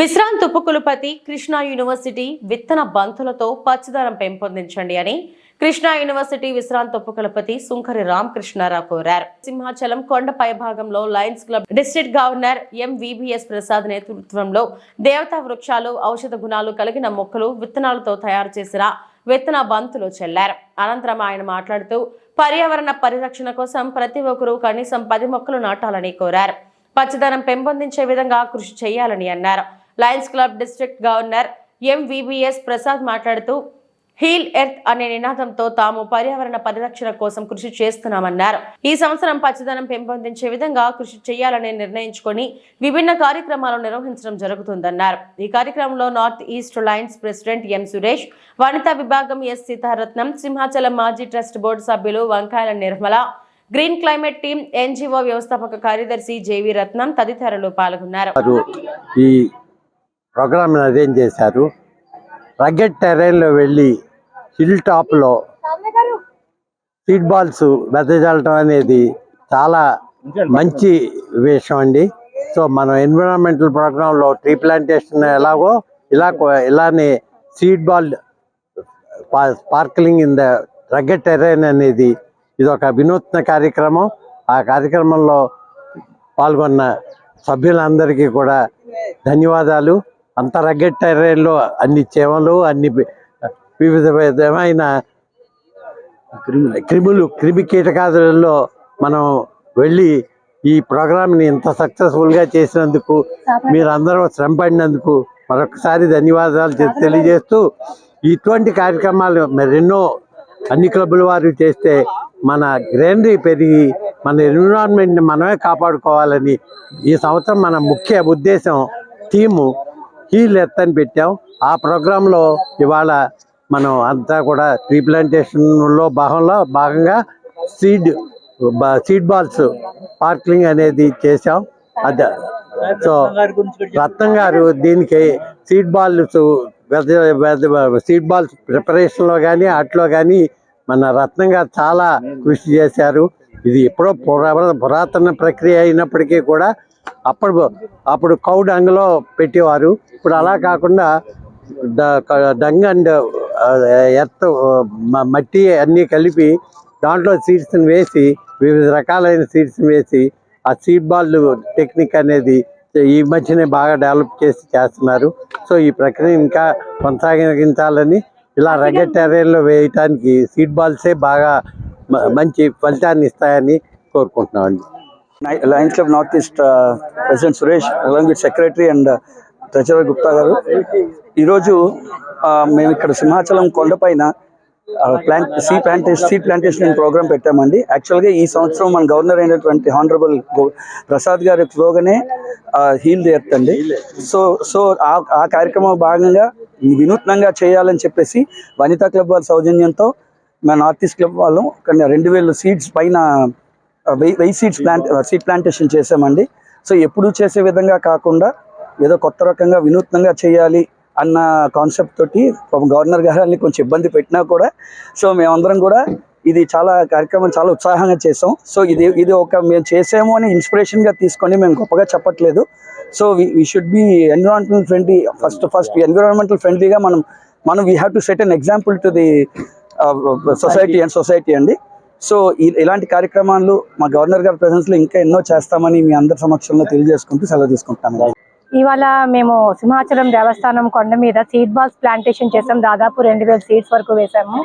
విశ్రాంత ఉపకులపతి కృష్ణా యూనివర్సిటీ విత్తన బంతులతో పచ్చదనం పెంపొందించండి అని కృష్ణా యూనివర్సిటీ విశ్రాంత ఉపకులపతి సుంకరి రామకృష్ణారావు కోరారు. సింహాచలం కొండ పైభాగంలో lions club district governor MVBS Prasad నేతృత్వంలో దేవతా వృక్షాలు, ఔషధ గుణాలు కలిగిన మొక్కలు విత్తనాలతో తయారు చేసిన విత్తన బంతులు చెల్లారు. అనంతరం ఆయన మాట్లాడుతూ పర్యావరణ పరిరక్షణ కోసం ప్రతి ఒక్కరూ కనీసం 10 మొక్కలు నాటాలని కోరారు. పచ్చదనం పెంపొందించే విధంగా కృషి చేయాలని అన్నారు. Lions club district governor MVBS Prasad మాట్లాడుతూ హీల్ ఎర్త్ అనే నినాదంతో తాము పర్యావరణ పరిరక్షణ కోసం కృషి చేస్తున్నామన్నారు. ఈ సంవత్సరం పచ్చదనం పెంపొందించే విధంగా కృషి చేయాలని నిర్ణయించుకొని విభిన్న కార్యక్రమాలు నిర్వహించడం జరుగుతుందన్నారు. ఈ కార్యక్రమంలో north east Lions president M Suresh, Vanitha విభాగం ఎస్ సీతారత్నం, సింహాచలం మాజీ ట్రస్ట్ బోర్డు సభ్యులు వంకాయల Nirmala, green climate team NGO వ్యవస్థాపక కార్యదర్శి జేవి రత్నం తదితరులు పాల్గొన్నారు. ఈ ప్రోగ్రామ్ అరేంజ్ చేశారు. రగ్గెడ్ టెరైన్ లో వెళ్ళి హిల్ టాప్ లో సీడ్ బాల్స్ వెదజల్లడం అనేది చాలా మంచి విషయం అండి. సో మనం ఎన్విరాన్మెంటల్ ప్రోగ్రామ్ లో ట్రీ ప్లాంటేషన్ ఎలాగో ఇలానే seed ball sparkling in the rugged terrain అనేది ఇది ఒక వినూత్న కార్యక్రమం. ఆ కార్యక్రమంలో పాల్గొన్న సభ్యులందరికీ కూడా ధన్యవాదాలు. అంత రగ్గెడ్ టెరైన్లో అన్ని చేమలు, అన్ని వివిధ విధమైన క్రిమి కీటకాదులలో మనం వెళ్ళి ఈ ప్రోగ్రామ్ని ఇంత సక్సెస్ఫుల్గా చేసినందుకు, మీరందరూ శ్రమపడినందుకు మరొకసారి ధన్యవాదాలు తెలియజేస్తూ, ఇటువంటి కార్యక్రమాలు మరెన్నో అన్ని క్లబ్బుల వారు చేస్తే మన గ్రీనరీ పెరిగి మన ఎన్విరాన్మెంట్ని మనమే కాపాడుకోవాలని ఈ సంవత్సరం మన ముఖ్య ఉద్దేశం థీము హీల్ ఎర్త్ అని పెట్టాం. ఆ ప్రోగ్రాంలో ఇవాళ మనం అంతా కూడా ట్రీ ప్లాంటేషన్లో భాగంగా సీడ్ బాల్స్ స్పార్క్లింగ్ అనేది చేసాం. అదే సో రత్నం గారు దీనికి సీడ్ బాల్స్ ప్రిపరేషన్లో కానీ అట్లో కానీ మన రత్నం గారు చాలా కృషి చేశారు. ఇది ఎప్పుడో పురాతన ప్రక్రియ అయినప్పటికీ కూడా అప్పుడు కౌ డంగ్లో పెట్టేవారు. ఇప్పుడు అలా కాకుండా డంగ్ అండ్ ఎర్త్ మట్టి అన్నీ కలిపి దాంట్లో సీడ్స్ని వేసి వివిధ రకాలైన సీడ్స్ని వేసి ఆ సీడ్ బాల్ టెక్నిక్ అనేది ఈ మధ్యనే బాగా డెవలప్ చేస్తున్నారు. సో ఈ ప్రక్రియ ఇంకా కొనసాగించాలని, ఇలా రగ్గెడ్ టెరైన్లో వేయటానికి సీడ్ బాల్సే బాగా మంచి ఫలితాన్ని ఇస్తాయని కోరుకుంటున్నామండి. Lions club north east president Suresh, along with secretary and treasurer Gupta గారు, ఈరోజు మేము ఇక్కడ సింహాచలం కొండపైన సీడ్ ప్లాంటేషన్ ప్రోగ్రామ్ పెట్టామండి. యాక్చువల్గా ఈ సంవత్సరం మన గవర్నర్ అయినటువంటి హానరబుల్ ప్రసాద్ గారి స్లోగనే హీల్ ది ఎర్త్ అండి. సో ఆ కార్యక్రమం భాగంగా వినూత్నంగా చేయాలని చెప్పేసి వనితా క్లబ్ వాళ్ళ సౌజన్యంతో మన నార్త్ ఈస్ట్ క్లబ్ వాళ్ళు 2000 సీడ్స్ పైన 1000 సీడ్ ప్లాంటేషన్ చేసామండి. సో ఎప్పుడూ చేసే విధంగా కాకుండా ఏదో కొత్త రకంగా వినూత్నంగా చేయాలి అన్న కాన్సెప్ట్ తోటి గవర్నర్ గారిని కొంచెం ఇబ్బంది పెట్టినా కూడా సో మేమందరం కూడా ఇది కార్యక్రమం చాలా ఉత్సాహంగా చేసాం. సో ఇది ఒక మేము చేసాము అని ఇన్స్పిరేషన్గా తీసుకొని మేము గొప్పగా చెప్పట్లేదు. So we should be environmental friendly. First environmental ఫ్రెండ్లీగా మనం we have to set an example to the society అండి. సో ఇలాంటి కార్యక్రమాలు మా గవర్నర్ గారి ప్రెజెన్స్లో ఇంకా ఎన్నో చేస్తామని మీ అందరి సమక్షంలో తెలియజేసుకుంటూ సెలవు తీసుకుంటాను. ఇవాళ మేము సింహాచలం దేవస్థానం కొండ మీద సీడ్ బాల్స్ ప్లాంటేషన్ చేసాం. దాదాపు 2000 సీడ్స్ వరకు వేసాము.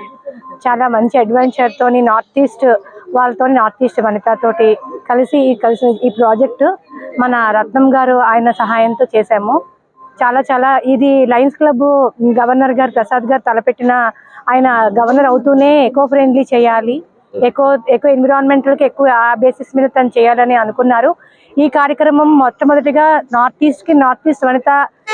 చాలా మంచి అడ్వెంచర్ తోని నార్త్ ఈస్ట్ వనితతోటి కలిసి ఈ ప్రాజెక్టు మన రత్నం గారు ఆయన సహాయంతో చేసాము. చాలా ఇది లయన్స్ క్లబ్ గవర్నర్ గారు ప్రసాద్ గారు తలపెట్టిన, ఆయన గవర్నర్ అవుతూనే ఎకో ఫ్రెండ్లీ చేయాలి, ఎకో ఎన్విరాన్మెంటల్కి ఎక్కువ ఆ బేసిస్ మీద తను చేయాలని అనుకున్నారు. ఈ కార్యక్రమం మొట్టమొదటిగా నార్త్ ఈస్ట్ వనిత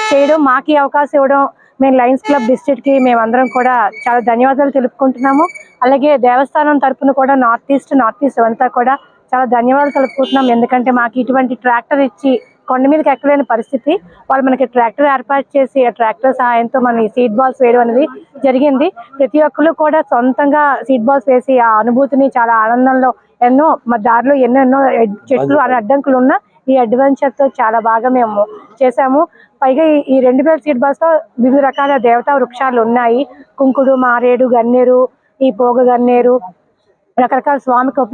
చేయడం, మాకు అవకాశం ఇవ్వడం, మేము లయన్స్ క్లబ్ డిస్ట్రిక్ట్కి మేమందరం కూడా చాలా ధన్యవాదాలు తెలుపుకుంటున్నాము. అలాగే దేవస్థానం తరఫున కూడా నార్త్ ఈస్ట్ వనిత కూడా చాలా ధన్యవాదాలు తెలుపుకుంటున్నాం. ఎందుకంటే మాకు ఇటువంటి ట్రాక్టర్ ఇచ్చి కొండ మీదకి ఎక్కలేని పరిస్థితి, వాళ్ళు మనకి ట్రాక్టర్ ఏర్పాటు చేసి ఆ ట్రాక్టర్ సహాయంతో మన ఈ సీడ్ బాల్స్ వేయడం అనేది జరిగింది. ప్రతి ఒక్కరు కూడా సొంతంగా సీడ్ బాల్స్ వేసి ఆ అనుభూతిని చాలా ఆనందంలో, మా దారిలో ఎన్నో చెట్లు అడ్డంకులు ఉన్నా ఈ అడ్వెంచర్ తో చాలా బాగా మేము చేసాము. పైగా ఈ 2000 సీట్ బస్ లో వివిధ రకాల దేవతా వృక్షాలు ఉన్నాయి. కుంకుడు, మారేడు, గన్నేరు, ఈ పోగ గన్నేరు, రకరకాల స్వామికి